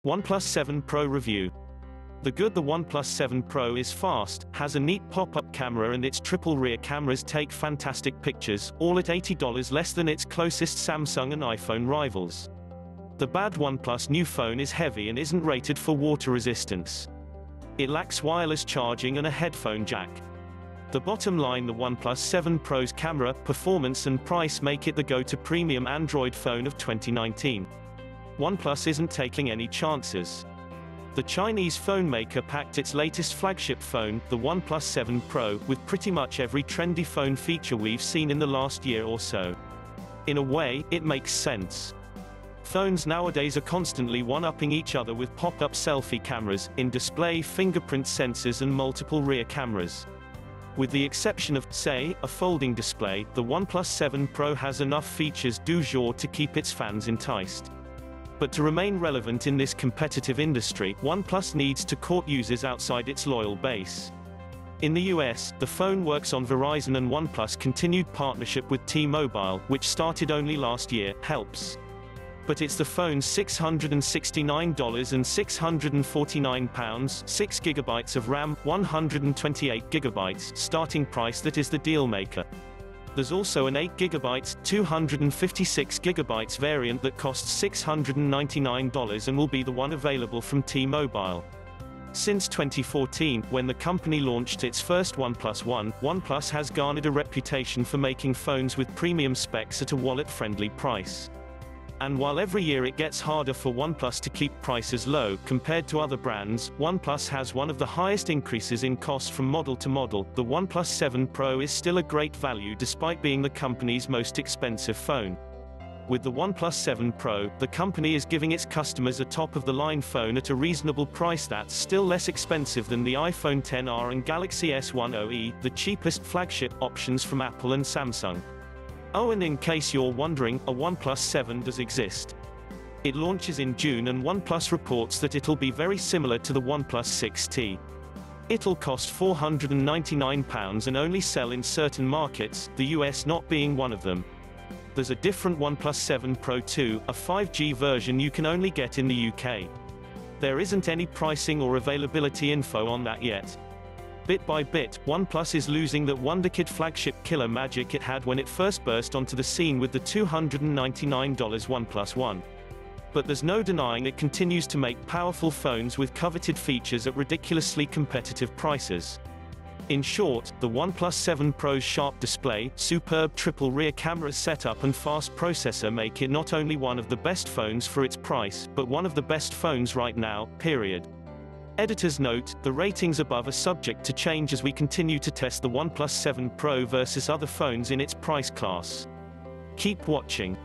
OnePlus 7 Pro review. The OnePlus 7 Pro is fast, has a neat pop-up camera and its triple rear cameras take fantastic pictures, all at $80 less than its closest Samsung and iPhone rivals. The bad OnePlus new phone is heavy and isn't rated for water resistance. It lacks wireless charging and a headphone jack. The bottom line, the OnePlus 7 Pro's camera, performance and price make it the go-to premium Android phone of 2019. OnePlus isn't taking any chances. The Chinese phone maker packed its latest flagship phone, the OnePlus 7 Pro, with pretty much every trendy phone feature we've seen in the last year or so. In a way, it makes sense. Phones nowadays are constantly one-upping each other with pop-up selfie cameras, in-display fingerprint sensors and multiple rear cameras. With the exception of, say, a folding display, the OnePlus 7 Pro has enough features du jour to keep its fans enticed. But to remain relevant in this competitive industry, OnePlus needs to court users outside its loyal base. In the US, the phone works on Verizon, and OnePlus' continued partnership with T-Mobile, which started only last year, helps. But it's the phone's $669 and £649, 6 GB of RAM, 128 GB starting price that is the deal maker. There's also an 8 GB, 256 GB variant that costs $699 and will be the one available from T-Mobile. Since 2014, when the company launched its first OnePlus One, OnePlus has garnered a reputation for making phones with premium specs at a wallet-friendly price. And while every year it gets harder for OnePlus to keep prices low compared to other brands, OnePlus has one of the highest increases in cost from model to model. The OnePlus 7 Pro is still a great value despite being the company's most expensive phone. With the OnePlus 7 Pro, the company is giving its customers a top-of-the-line phone at a reasonable price that's still less expensive than the iPhone XR and Galaxy S10e, the cheapest flagship options from Apple and Samsung. Oh, and in case you're wondering, a OnePlus 7 does exist. It launches in June, and OnePlus reports that it'll be very similar to the OnePlus 6T. It'll cost £499 and only sell in certain markets, the US not being one of them. There's a different OnePlus 7 Pro 2, a 5G version you can only get in the UK. There isn't any pricing or availability info on that yet. Bit by bit, OnePlus is losing that wonderkid flagship killer magic it had when it first burst onto the scene with the $299 OnePlus One. But there's no denying it continues to make powerful phones with coveted features at ridiculously competitive prices. In short, the OnePlus 7 Pro's sharp display, superb triple rear camera setup and fast processor make it not only one of the best phones for its price, but one of the best phones right now, period. Editors note, the ratings above are subject to change as we continue to test the OnePlus 7 Pro versus other phones in its price class. Keep watching.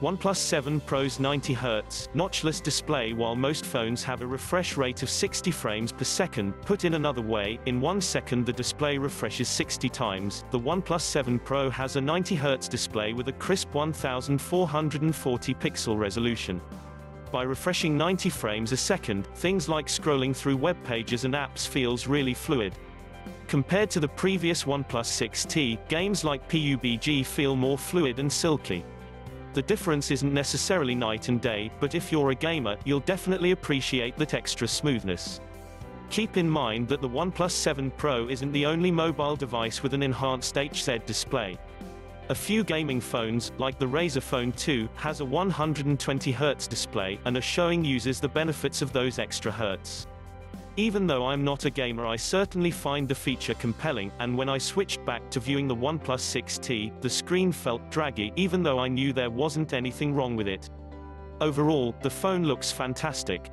OnePlus 7 Pro's 90Hz, notchless display. While most phones have a refresh rate of 60 frames per second, put in another way, in 1 second the display refreshes 60 times, the OnePlus 7 Pro has a 90Hz display with a crisp 1440 pixel resolution. By refreshing 90 frames a second, things like scrolling through web pages and apps feels really fluid. Compared to the previous OnePlus 6T, games like PUBG feel more fluid and silky. The difference isn't necessarily night and day, but if you're a gamer, you'll definitely appreciate that extra smoothness. Keep in mind that the OnePlus 7 Pro isn't the only mobile device with an enhanced HZ display. A few gaming phones, like the Razer Phone 2, has a 120Hz display, and are showing users the benefits of those extra hertz. Even though I'm not a gamer, I certainly find the feature compelling, and when I switched back to viewing the OnePlus 6T, the screen felt draggy, even though I knew there wasn't anything wrong with it. Overall, the phone looks fantastic.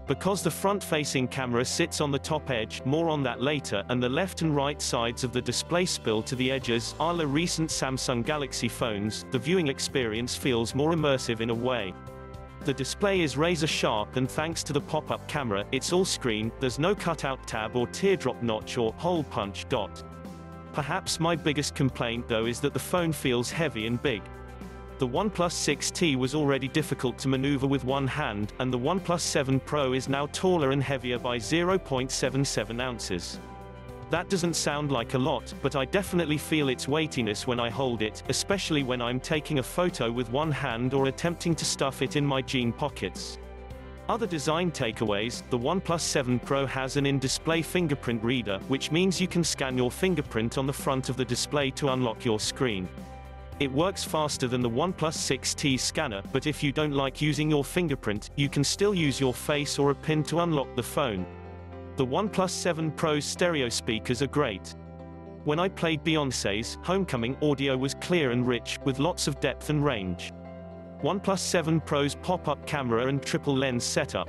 Because the front-facing camera sits on the top edge, more on that later, and the left and right sides of the display spill to the edges, a la recent Samsung Galaxy phones, the viewing experience feels more immersive in a way. The display is razor sharp, and thanks to the pop-up camera, it's all screen, there's no cutout tab or teardrop notch or hole punch dot. Perhaps my biggest complaint though is that the phone feels heavy and big. The OnePlus 6T was already difficult to maneuver with one hand, and the OnePlus 7 Pro is now taller and heavier by 0.77 ounces. That doesn't sound like a lot, but I definitely feel its weightiness when I hold it, especially when I'm taking a photo with one hand or attempting to stuff it in my jean pockets. Other design takeaways: the OnePlus 7 Pro has an in-display fingerprint reader, which means you can scan your fingerprint on the front of the display to unlock your screen. It works faster than the OnePlus 6T scanner, but if you don't like using your fingerprint, you can still use your face or a pin to unlock the phone. The OnePlus 7 Pro's stereo speakers are great. When I played Beyoncé's Homecoming, audio was clear and rich, with lots of depth and range. OnePlus 7 Pro's pop-up camera and triple lens setup.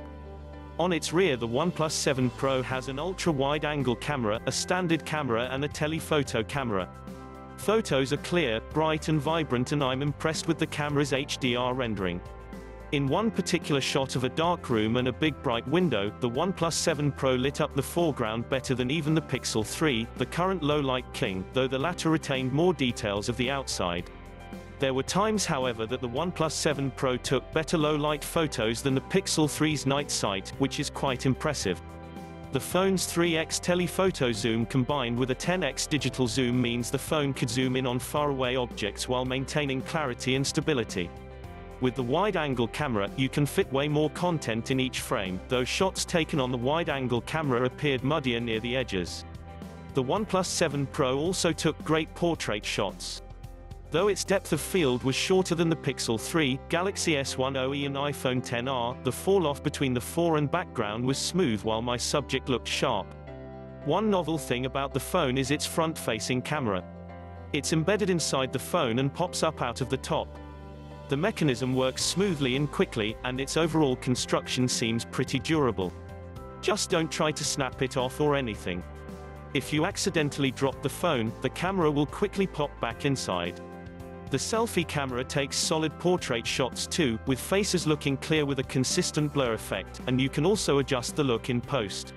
On its rear, the OnePlus 7 Pro has an ultra-wide-angle camera, a standard camera and a telephoto camera. Photos are clear, bright and vibrant, and I'm impressed with the camera's HDR rendering. In one particular shot of a dark room and a big bright window, the OnePlus 7 Pro lit up the foreground better than even the Pixel 3, the current low-light king, though the latter retained more details of the outside. There were times, however, that the OnePlus 7 Pro took better low-light photos than the Pixel 3's night sight, which is quite impressive. The phone's 3x telephoto zoom combined with a 10x digital zoom means the phone could zoom in on faraway objects while maintaining clarity and stability. With the wide-angle camera, you can fit way more content in each frame, though shots taken on the wide-angle camera appeared muddier near the edges. The OnePlus 7 Pro also took great portrait shots. Though its depth of field was shorter than the Pixel 3, Galaxy S10e and iPhone XR, the fall-off between the fore and background was smooth while my subject looked sharp. One novel thing about the phone is its front-facing camera. It's embedded inside the phone and pops up out of the top. The mechanism works smoothly and quickly, and its overall construction seems pretty durable. Just don't try to snap it off or anything. If you accidentally drop the phone, the camera will quickly pop back inside. The selfie camera takes solid portrait shots too, with faces looking clear with a consistent blur effect, and you can also adjust the look in post.